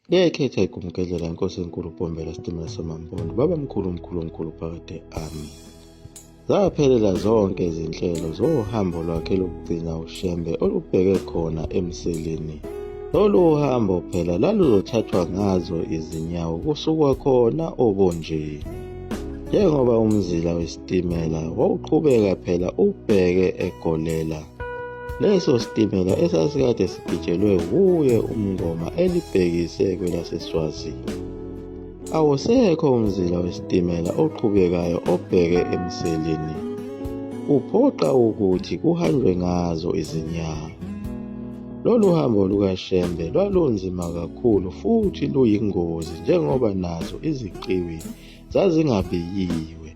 Ngiyayikhetha igumgedlela inkosi enkulu Bombela sitimela samampondo babamkhulu mkhulu phakade ami. Zaphelela zonke izinhlelo zohambo lwakhe lokugcina uShembe olubheke khona emseleni. Lolu hambo phela laluzothathwa ngazo izinyawo kusukwa khona obonjeni. Njengoba umzila wesitimela wawuqhubeka phela ubheke eGolela. Leso sitimela esasikade sigijelwe wuye uMngoma elibhekise kwelaseSwazini. Awusekho umzila wesitimela oqhubekayo obheke emseleni. Uphoqa ukuthi kuhanjwe ngazo izinyawo. Lolu hambo lukaShembe lwalunzima kakhulu futhi luyingozi njengoba nazo iziqiwi zazingabiyiwe.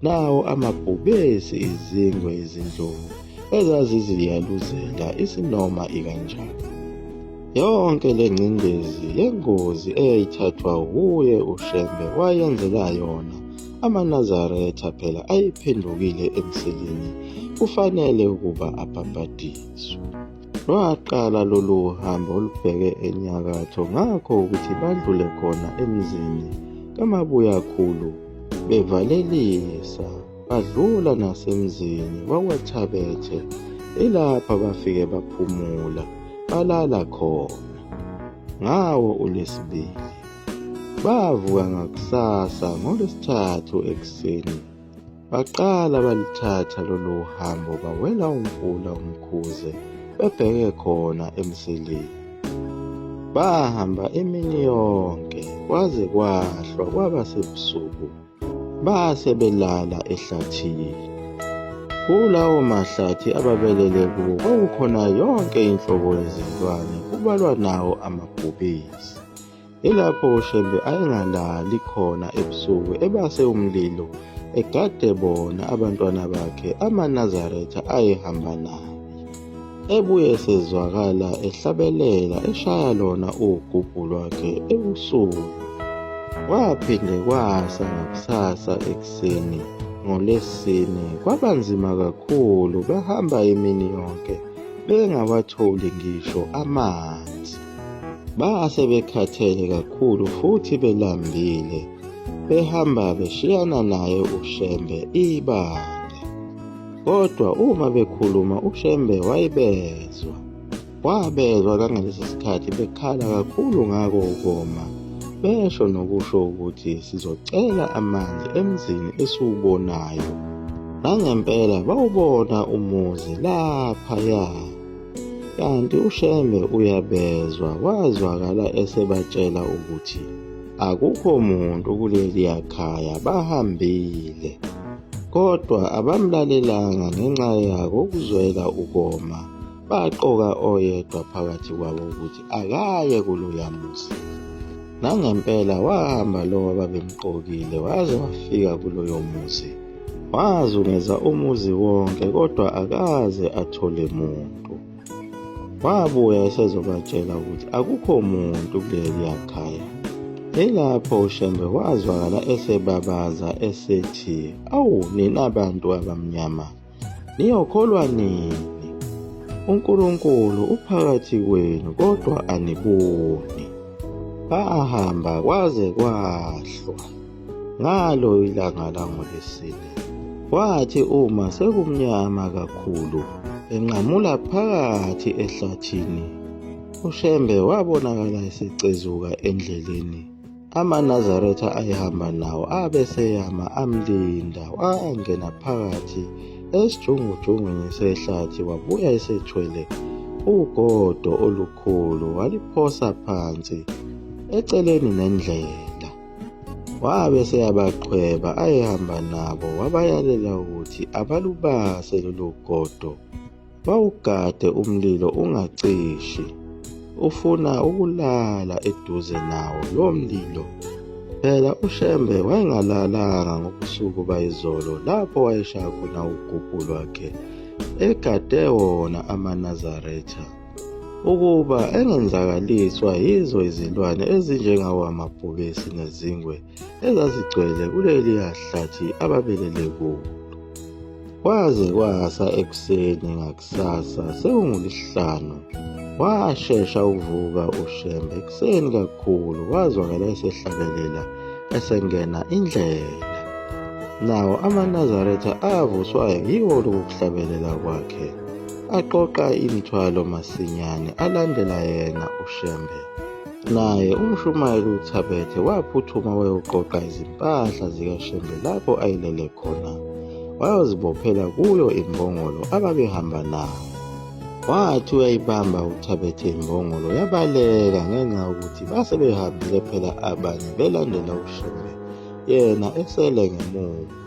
Nawo amabhubesi izingwe izindlovu ezaziziyaluzela isinoma ikanjani. Yonke le ngcindezi yengozi eyayithathwa wuye uShembe wayenzela yona amaNazaretha phela ayiphendukile emseleni kufanele ukuba abhabhadiswe. Lwaqala lolu hambo olubheke enyakatho ngakho ukuthi badlule khona emzini kaMabuyakhulu bevalelisa. Badlula nasemzini wakwethabethe ilapha bafike baphumula balala khona. Ngawo uLwesibili bavuka ngakusasa ngoLwesithathu ekuseni baqala balithatha lolu hambo bawela umfula umkhuze bebheke khona emseleni. Bahamba imini yonke kwaze kwahlwa kwaba sebusuku base belala ehlathini. Kulawo mahlathi ababelele kuwo kwakukhona yonke inhlobo yezilwane kubalwa nawo amabhubesi. Ilapho uShembe ayengalali khona ebusuku ebase umlilo egade bona abantwana bakhe amaNazaretha ayehamba naye. Ebuye sezwakala ehlabelela eshaya lona ugubhu lwakhe ebusuku. Kwaphinde kwasa ngakusasa ekuseni ngoLwesine kwabanzima kakhulu behamba imini yonke bengawatholi ngisho amanzi. Base bekhathele kakhulu futhi belambile behamba beshiyana naye uShembe ibanga. Kodwa uma bekhuluma uShembe wayebezwa. Wabezwa kangalesi sikhathi bekhala kakhulu ngako ukoma. Besho nokusho ukuthi sizocela amanzi emzini esiwubonayo. Nangempela bawubona umuzi laphaya. Kanti uShembe uyabezwa wazwakala esebatshela ukuthi akukho muntu kuleliya khaya bahambile. Kodwa abamlalelanga ngenxa yako ukuzwela ukoma. Baqoka oyedwa phakathi kwabo ukuthi akaye kuloya muzi. Nangempela wahamba lo ababemqokile waze wafika kuloyo muzi. Wazungeza umuzi wonke kodwa akaze athole muntu. Wabuya esezobatshela ukuthi akukho muntu kuleliya khaya. Ilapho uShembe wazwakala esebabaza esethi, "Awu nina abantu abamnyama, niyokholwa nini? uNkulunkulu uphakathi kwenu kodwa aniboni." Bahamba kwaze kwahlwa ngalo ilanga langoLwesine. Kwathi uma sekumnyama kakhulu enqamula phakathi ehlathini, uShembe wabonakala esecezuka endleleni. AmaNazaretha ayehamba nawo abeseyama amlinda. Wangena phakathi esijungujungwini sehlathi wabuya esethwele ugodo olukhulu waliphosa phansi eceleni nendlela. Wabe seyabaqhweba ayehamba nabo wabayalela ukuthi abalubase lolu godo bawugade umlilo ungacishi. Ufuna ukulala eduze nawo lo mlilo. Phela uShembe wayengalalanga ngobusuku bayizolo lapho wayeshaya khona ugubhu lwakhe egade wona amaNazaretha ukuba engenzakaliswa yizo izilwane ezinjengawo amabhubesi nezingwe ezazigcwele kuleliya hlathi ababelele kulo. Kwaze kwasa ekuseni ngakusasa sekunguLwesihlanu washesha ukuvuka uShembe ekuseni kakhulu, wazwakala esehlabelela esengena indlela. Nawo amaNazaretha avuswa yiwo lokhu kuhlabelela kwakhe, aqoqa imithwalo masinyane alandela yena uShembe. Naye umshumayeli uThabethe waphuthuma wayoqoqa izimpahla zikaShembe lapho ayelele khona, wayozibophela kuyo imbongolo ababehamba nayo. Wathi uyayibamba uThabethe imbongolo yabaleka ngenxa yokuthi base behambile phela abanye belandela uShembe, yena esele ngemuva.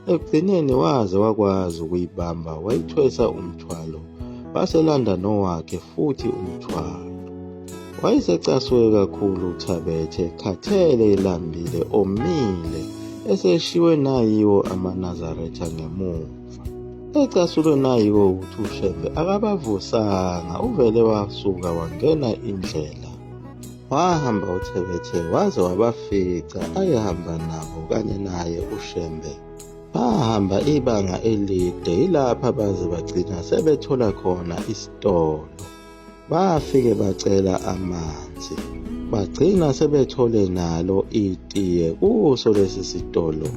Ekugcineni waze wakwazi ukuyibamba, wayithwesa umthwalo, waselanda nowakhe futhi umthwalo. Wayesecasuke kakhulu uThabethe, khathele elambile omile, eseshiwe nayiwo amaNazaretha ngemuva. Ecasulwe nayiwo ukuthi uShembe akabavusanga, uvele wasuka wangena indlela. Wahamba uThabethe waze wabafica ayehamba nabo kanye naye uShembe. Bahamba ibanga elide, yilapha baze bagcina sebethola khona isitolo. Bafike bacela amanzi, bagcina sebethole nalo itiye kuso lesi sitolo.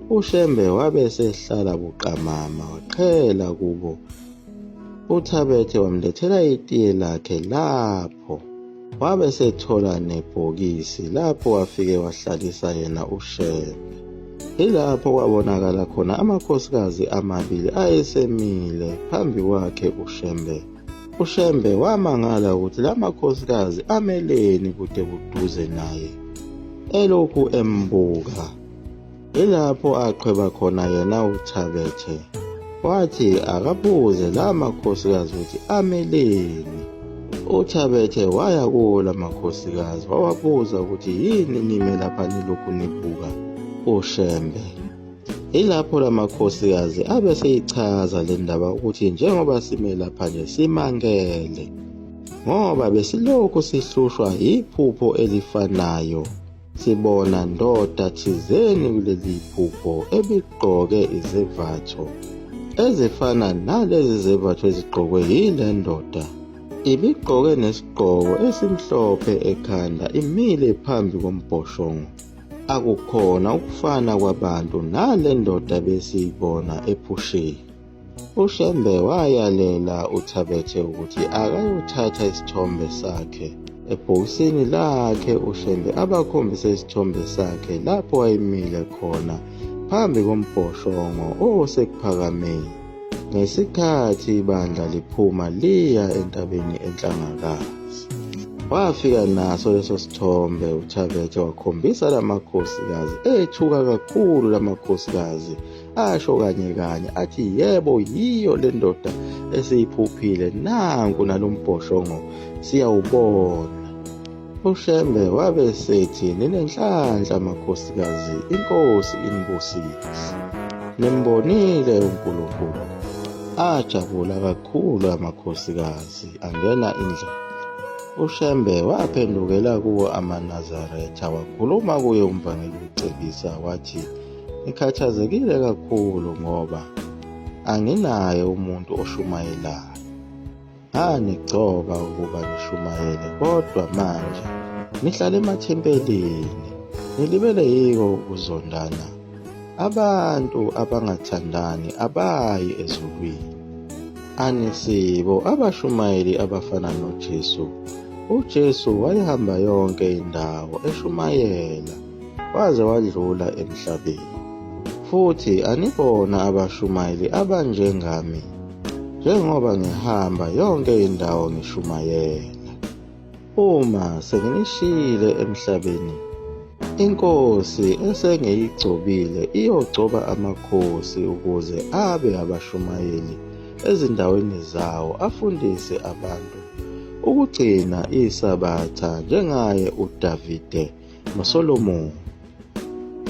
uShembe wabe sehlala buqamama, waqhela kubo. uThabethe wamlethela itiye lakhe lapho, wabe sethola nebhokisi lapho wafike wahlalisa yena uShembe. Yilapho kwabonakala khona amakhosikazi amabili ayesemile phambi kwakhe uShembe. uShembe wamangala ukuthi la makhosikazi ameleni kude buduze naye, elokhu embuka. Yilapho aqhweba khona yena uThabethe, wathi akabuze la makhosikazi ukuthi ameleni. uThabethe waya kuwo la makhosikazi wawabuza ukuthi yini nime lapha nilokhu nibuka uShembe. Yilapho la makhosikazi abe seyichaza le ndaba ukuthi njengoba sime lapha nje simangele, ngoba besilokhu sihlushwa yiphupho elifanayo. Sibona ndoda thizeni kuleli phupho ebigqoke izembatho ezifana nalezi zembatho ezigqokwe yile ndoda. Ibigqoke nesigqoko esimhlophe ekhanda, imile phambi kombhoshongo. Akukhona ukufana kwabantu nale ndoda besiyibona ephusheni. uShembe wayalela uThabethe ukuthi akayothatha isithombe sakhe. Ebhokisini lakhe uShembe abakhombise isithombe sakhe lapho wayemile khona phambi kombhoshongo osekuphakameni, ngesikhathi ibandla liphuma liya entabeni enhlangakazi. Wafika naso leso sithombe uThabethe wakhombisa la makhosikazi, ethuka kakhulu la makhosikazi, asho kanye kanye athi yebo yiyo le ndoda esiyiphuphile, nanku nalombhoshongo siyawubona. uShembe wabe sethi ninenhlanhla makhosikazi, inkosi inibusise, nimbonile uNkulunkulu. Ajabula kakhulu amakhosikazi angena indlela. uShembe waphendukela kuwo amaNazaretha wakhuluma kuye umvangeli ucebisa, wathi ngikhathazekile kakhulu ngoba anginaye umuntu oshumayelayo. Nganigcoba ukuba nishumayele, kodwa manje nihlala emathempelini, nilibele yiko ukuzondana. Abantu abangathandani abayi ezulwini. Anisibo abashumayeli abafana noJesu. uJesu wayehamba yonke indawo eshumayela waze wadlula emhlabeni. Futhi anibona abashumayeli abanjengami, njengoba ngihamba yonke indawo ngishumayela. Uma senginishiyile emhlabeni, inkosi esengiyigcobile iyogcoba amakhosi ukuze abe abashumayeli ezindaweni zawo, afundise abantu ukugcina isabatha njengaye uDavide noSolomoni.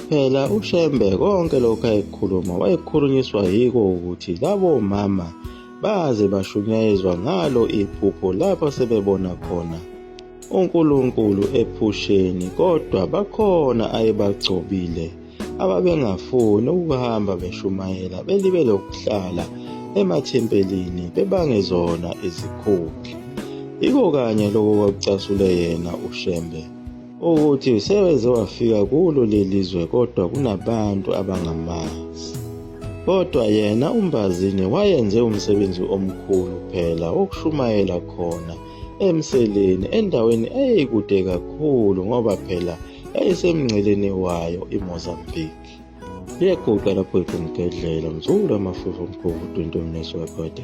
Phela uShembe konke lokhu ayekhuluma wayekhulunyiswa yiko ukuthi labo mama baze bashunyayezwa ngalo iphupho lapho sebebona khona uNkulunkulu ephusheni, kodwa bakhona ayebagcobile ababengafuni ukuhamba beshumayela, belibele ukuhlala emathempelini bebangezona izikhulu. Yiko kanye lokho kwakucasule yena uShembe ukuthi seweze wafika kulo leli zwe kodwa kunabantu abangamazi. Kodwa yena uMbazini wayenze umsebenzi omkhulu phela wokushumayela khona emseleni endaweni eyikude kakhulu ngoba phela yayisemngceleni wayo iMozambique. Liyaguqa lapho iphumgedlela mzulu amafufu omkhulu 20 Mneso wekode.